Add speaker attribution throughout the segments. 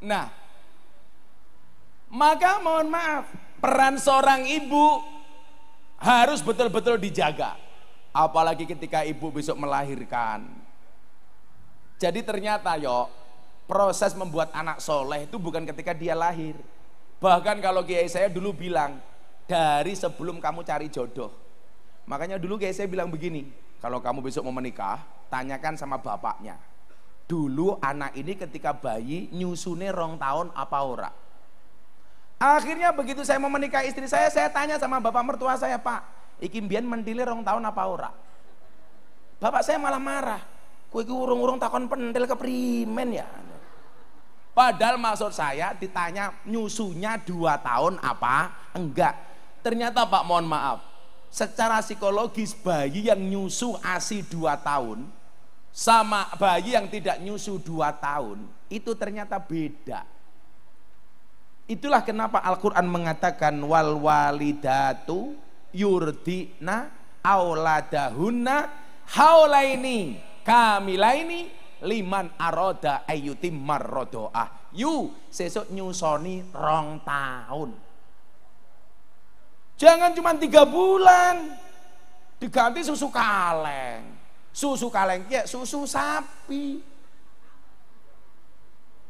Speaker 1: Nah, maka mohon maaf, peran seorang ibu harus betul-betul dijaga. Apalagi ketika ibu besok melahirkan. Jadi ternyata proses membuat anak soleh itu bukan ketika dia lahir. Bahkan kalau kiai saya dulu bilang, dari sebelum kamu cari jodoh. Makanya dulu kiai saya bilang begini, kalau kamu besok mau menikah, tanyakan sama bapaknya. Dulu anak ini ketika bayi nyusune 2 tahun apa ora. Akhirnya begitu saya mau menikah istri saya tanya sama bapak mertua saya, Pak, iki mbiyen mentile 2 tahun apa ora? Bapak saya malah marah. Kowe iki urung-urung takon pentil keprimen ya. Padahal maksud saya ditanya nyusunya 2 tahun apa enggak. Ternyata Pak, mohon maaf, secara psikologis bayi yang nyusu ASI 2 tahun sama bayi yang tidak nyusu 2 tahun itu ternyata beda. Itulah kenapa Al-Quran mengatakan wal walidatu yurdina auladahunna haulaini kamilaini liman aroda ayyutim marrodoah. Sesuk nyusoni 2 tahun. Jangan cuma 3 bulan diganti susu kaleng. Susu kaleng ya susu sapi.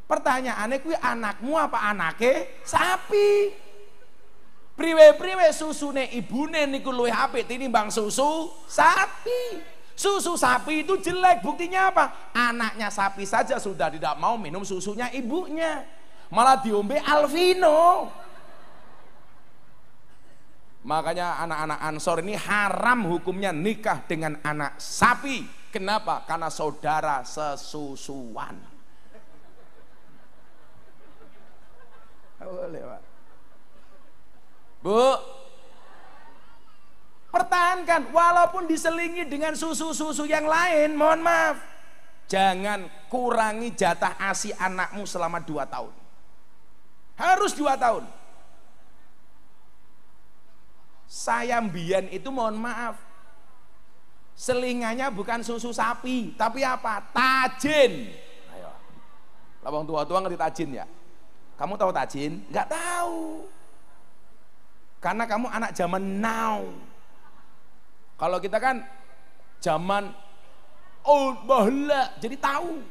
Speaker 1: Pertanyaannya kuwi anakmu apa anake sapi? Priwe-priwe susune ibune niku luwih apik tinimbang susu sapi. Susu sapi itu jelek, buktinya apa? Anaknya sapi saja sudah tidak mau minum susunya ibunya. Malah diombe Alvino. Makanya anak-anak Ansor ini haram hukumnya nikah dengan anak sapi. Kenapa? Karena saudara sesusuan. Boleh, Pak. Bu, pertahankan walaupun diselingi dengan susu-susu yang lain. Mohon maaf, jangan kurangi jatah ASI anakmu selama 2 tahun. Harus 2 tahun. Saya mbiyen itu mohon maaf, selingannya bukan susu sapi, tapi apa? Tajin. Ayo, labang tua-tua ngerti tajin ya? Kamu tahu tajin? Enggak tahu. Karena kamu anak zaman now. Kalau kita kan zaman old bahla, jadi tahu.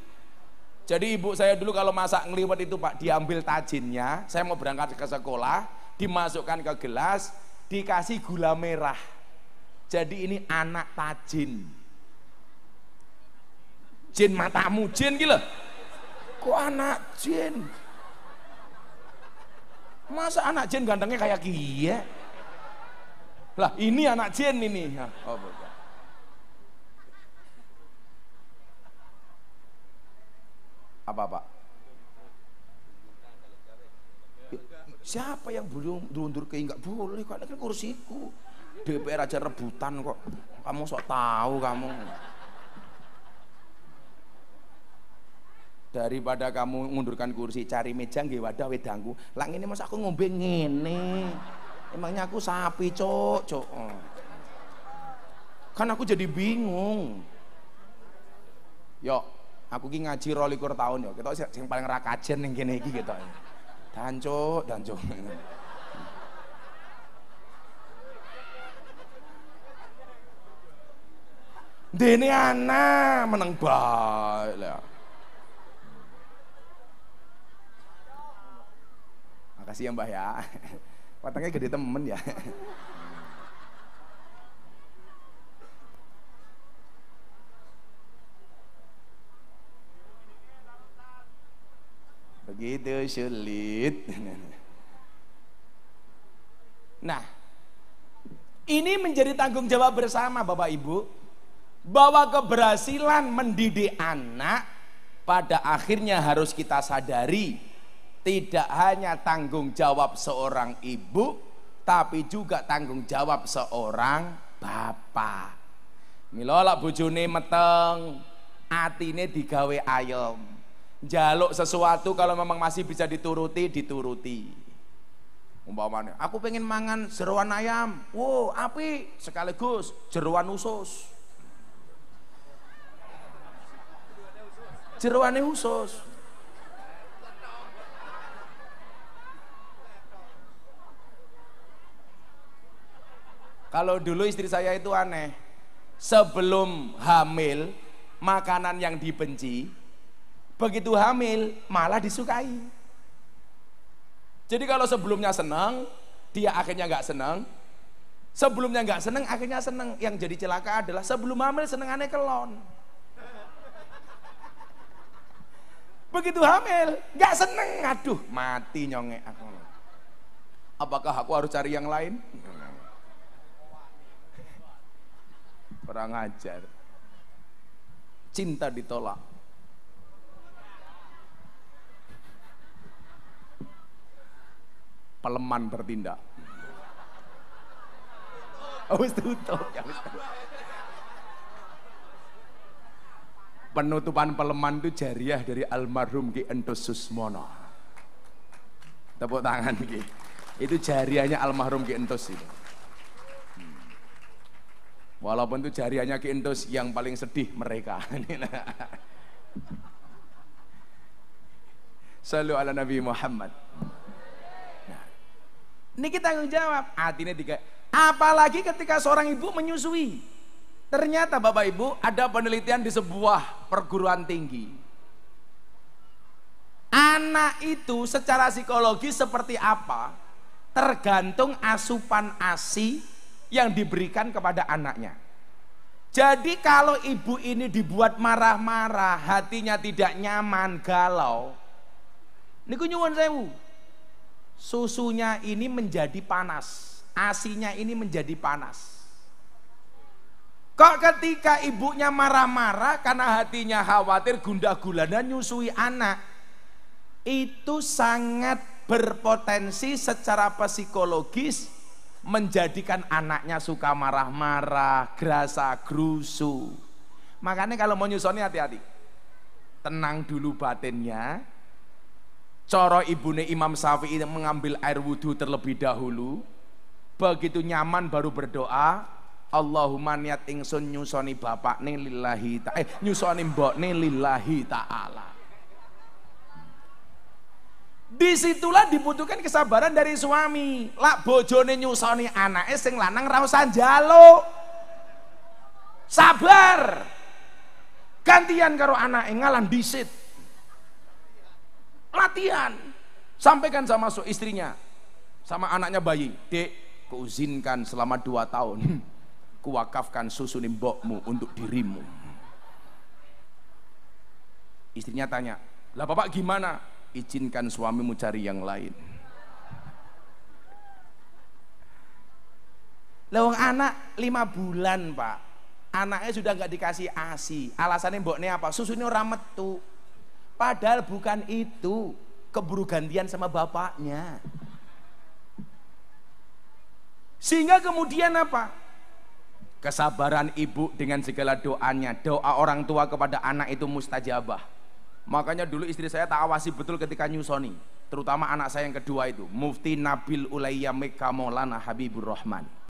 Speaker 1: Jadi ibu saya dulu kalau masak ngeliwet itu Pak, diambil tajinnya, saya mau berangkat ke sekolah, dimasukkan ke gelas, dikasih gula merah. Jadi ini anak tajin. Jin matamu, jin gila. Kok anak jin? Masa anak jin gantengnya kayak kia? Lah ini anak jin ini. Oh, bukan. Apa Pak? Siapa yang belum diundur ke enggak boleh, karena kan kursiku. DPR aja rebutan kok. Kamu sok tahu kamu. Daripada kamu ngundurkan kursi, cari meja nggih wadah wedangku. Lah ngene mas aku ngombe ngene. Emangnya aku sapi, Cok. Kan aku jadi bingung. Yo, aku ki ngaji 22 tahun yo. Kita sing paling ra kajen ning kene iki gitu. Dancuk. Dene anak meneng bae lah. Makasih ya Mbah ya. Watangnya gede temen ya. Begitu sulit. Nah, ini menjadi tanggung jawab bersama Bapak Ibu, bahwa keberhasilan mendidik anak pada akhirnya harus kita sadari tidak hanya tanggung jawab seorang ibu, tapi juga tanggung jawab seorang bapak. Mila lak bojone meteng, atine digawe ayem. Njaluk sesuatu kalau memang masih bisa dituruti. Umpamanya, aku pengen mangan jeroan ayam. Wow, api sekaligus jeroan usus. Jeroane usus. Kalau dulu istri saya itu aneh. Sebelum hamil, makanan yang dibenci, begitu hamil malah disukai. Jadi kalau sebelumnya senang, dia akhirnya nggak senang. Sebelumnya nggak senang, akhirnya senang. Yang jadi celaka adalah sebelum hamil senengannya kelon. Begitu hamil, nggak seneng, aduh mati nyonge aku. Apakah aku harus cari yang lain? Kurang ajar. Cinta ditolak. Peleman bertindak. Oh, tutup. Penutupan peleman itu jariah dari almarhum Ki Entus Susmono. Tepuk tangan Ki. Itu jariahnya almarhum Ki Entus itu. Walaupun itu jariahnya Ki Entus yang paling sedih mereka. Shallu ala Nabi Muhammad. Nah, ini kita tanggung jawab. Artinya tiga. Apalagi ketika seorang ibu menyusui. Ternyata Bapak Ibu ada penelitian di sebuah perguruan tinggi. Anak itu secara psikologi seperti apa? Tergantung asupan ASI yang diberikan kepada anaknya. Jadi kalau ibu ini dibuat marah-marah, hatinya tidak nyaman, galau, niku nyuwun sewu, susunya ini menjadi panas, ASInya ini menjadi panas. Kok ketika ibunya marah-marah karena hatinya khawatir gundah gulana nyusui anak, itu sangat berpotensi secara psikologis menjadikan anaknya suka marah-marah, gerasa gerusu. Makanya kalau mau nyusoni hati-hati, tenang dulu batinnya. Coro ibune Imam Syafi'i mengambil air wudhu terlebih dahulu, begitu nyaman baru berdoa. Allahumma niat ingsun nyusoni bapakne lillahi ta'ala, nyusoni mbokne lillahi ta'ala. Disitulah dibutuhkan kesabaran dari suami. Lak bojone nyusoni anake sing lanang ra usah njaluk. Sabar. Gantian karo anake ngalah dhisit. Latihan. Sampaikan sama istrinya, sama anaknya bayi, "Dek, kuizinkan selama 2 tahun kuwakafkan susu mbokmu untuk dirimu." Istrinya tanya, "Lah bapak gimana?" "Izinkan suamimu cari yang lain." Lawang anak 5 bulan pak, anaknya sudah nggak dikasih ASI. Alasannya mboknya apa? Susunya ora metu. Padahal bukan itu, keburu gantian sama bapaknya. Sehingga kemudian apa? Kesabaran ibu dengan segala doanya, doa orang tua kepada anak itu mustajabah. Makanya dulu istri saya tak awasi betul ketika nyusoni, terutama anak saya yang kedua itu, Mufti Nabil Ulayya Mekka Maulana Habibur Rahman.